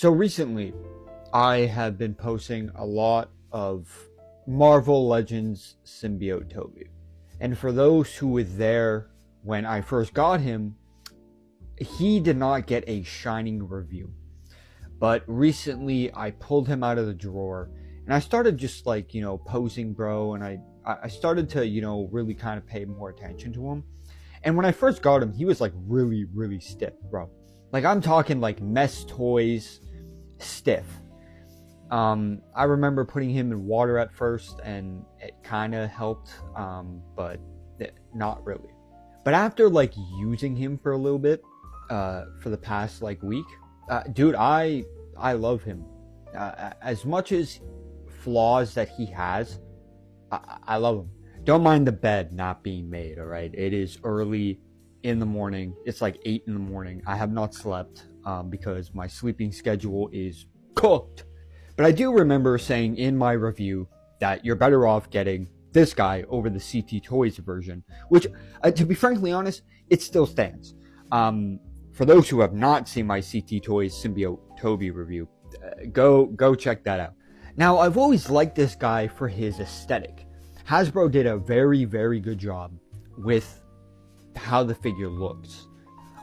So recently, I have been posting a lot of Marvel Legends symbiote Toby. And for those who were there when I first got him, he did not get a shining review. But recently, I pulled him out of the drawer and I started just posing, bro. And I started to, really kind of pay more attention to him. And when I first got him, he was like really, really stiff, bro. Like I'm talking like mess toys stiff. I remember putting him in water at first and it kind of helped, but not really. But after like using him for a little bit, for the past like week, dude, I love him. As much as flaws that he has, I love him. Don't mind the bed not being made, all right? It is early in the morning. It's like 8 in the morning. I have not slept because my sleeping schedule is cooked. But I do remember saying in my review that you're better off getting this guy over the CT Toys version, which, to be frankly honest, it still stands. For those who have not seen my CT Toys Symbiote Toby review, go check that out. Now, I've always liked this guy for his aesthetic. Hasbro did a very, very good job with how the figure looks.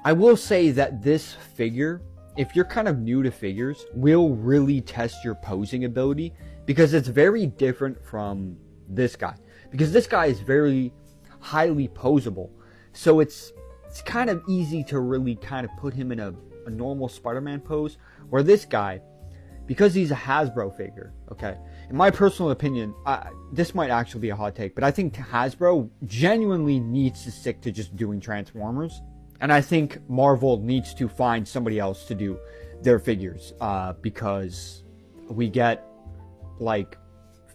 I will say that this figure, if you're kind of new to figures, will really test your posing ability because it's very different from this guy. Because this guy is very highly posable. So it's kind of easy to really kind of put him in a normal Spider-Man pose. Where this guy, because he's a Hasbro figure, okay, in my personal opinion, this might actually be a hot take, but I think Hasbro genuinely needs to stick to just doing Transformers. And I think Marvel needs to find somebody else to do their figures, because we get like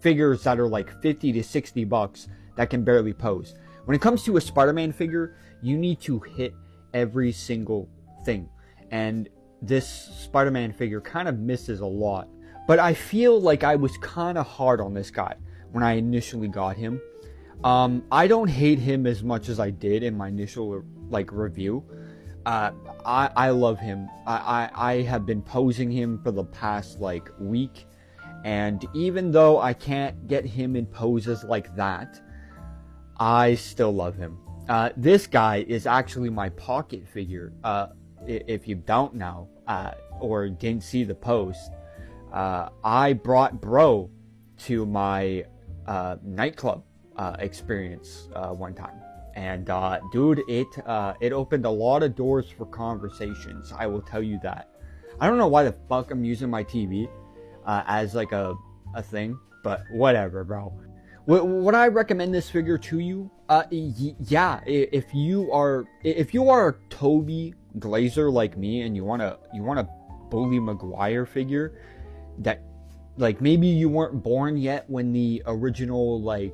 figures that are like 50 to 60 bucks that can barely pose. When it comes to a Spider-Man figure, you need to hit every single thing. And this Spider-Man figure kind of misses a lot. But I feel like I was kind of hard on this guy when I initially got him. I don't hate him as much as I did in my initial review. I love him. I have been posing him for the past week, and even though I can't get him in poses like that, I still love him. This guy is actually my pocket figure. If you don't know or didn't see the post, I brought Bro to my nightclub experience one time, and dude, it opened a lot of doors for conversations. I will tell you that. I don't know why the fuck I'm using my TV as like a thing, but whatever, bro. Would I recommend this figure to you? Yeah. If you are a Toby Glazer like me and you want a Bully Maguire figure that maybe you weren't born yet when the original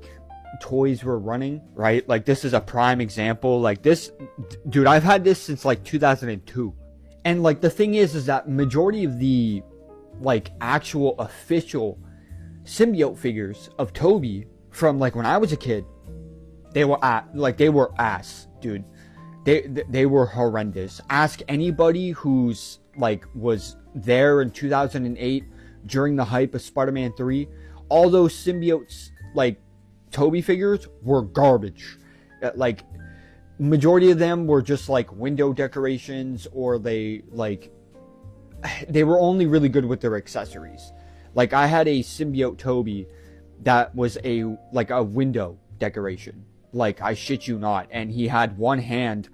toys were running, right? This is a prime example. This, dude, I've had this since 2002. And the thing is that majority of the actual official symbiote figures of Toby from when I was a kid, they were ass, dude. They were horrendous. Ask anybody who's was there in 2008 during the hype of Spider-Man 3. All those symbiotes Toby figures were garbage. Majority of them were just window decorations, or they were only really good with their accessories. I had a symbiote Toby that was a window decoration. I shit you not. And he had one hand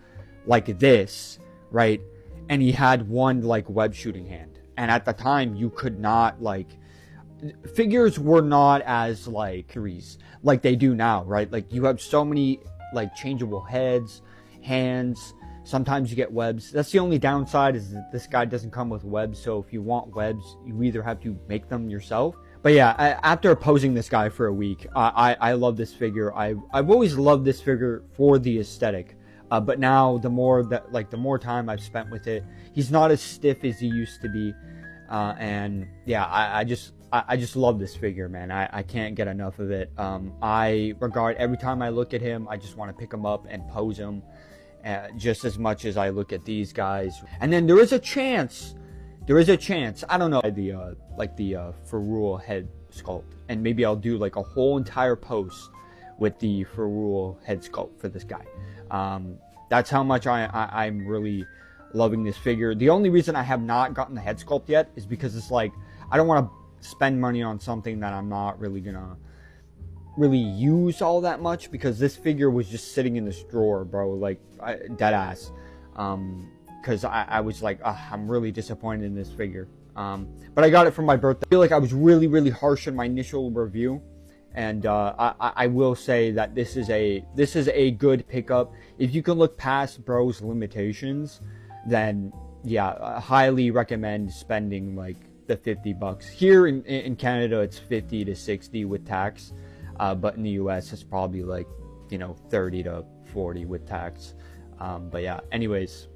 like this, right? And he had one web shooting hand. And at the time you could not figures were not as trees like they do now, right? You have so many changeable heads, hands. Sometimes you get webs. That's the only downside, is that this guy doesn't come with webs. So if you want webs, you either have to make them yourself. But yeah, after posing this guy for a week, I love this figure. I've always loved this figure for the aesthetic. But now the more time I've spent with it, he's not as stiff as he used to be. And yeah, I just love this figure, man. I can't get enough of it. I regard every time I look at him, I just want to pick him up and pose him, just as much as I look at these guys. And then there is a chance there is a chance, I don't know, the like the Ferrule head sculpt, and maybe I'll do like a whole entire post with the Ferrule head sculpt for this guy. That's how much I'm really loving this figure. The only reason I have not gotten the head sculpt yet is because it's like, I don't want to spend money on something that I'm not really gonna use all that much, because this figure was just sitting in this drawer, bro, like dead ass. Because I was like, I'm really disappointed in this figure. But I got it for my birthday. I feel like I was really harsh in my initial review, and I will say that this is a good pickup. If you can look past bro's limitations, then yeah, I highly recommend spending like the $50. Here in Canada, it's 50 to 60 with tax, but in the US, it's probably like, you know, 30 to 40 with tax. But yeah, anyways,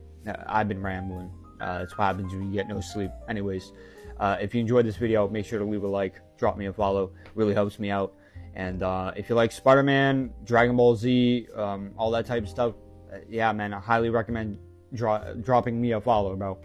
I've been rambling. That's what happens when you get no sleep. Anyways, if you enjoyed this video, make sure to leave a like, drop me a follow. Really helps me out. And if you like Spider-Man, Dragon Ball Z, all that type of stuff, yeah, man, I highly recommend dropping me a follow, bro.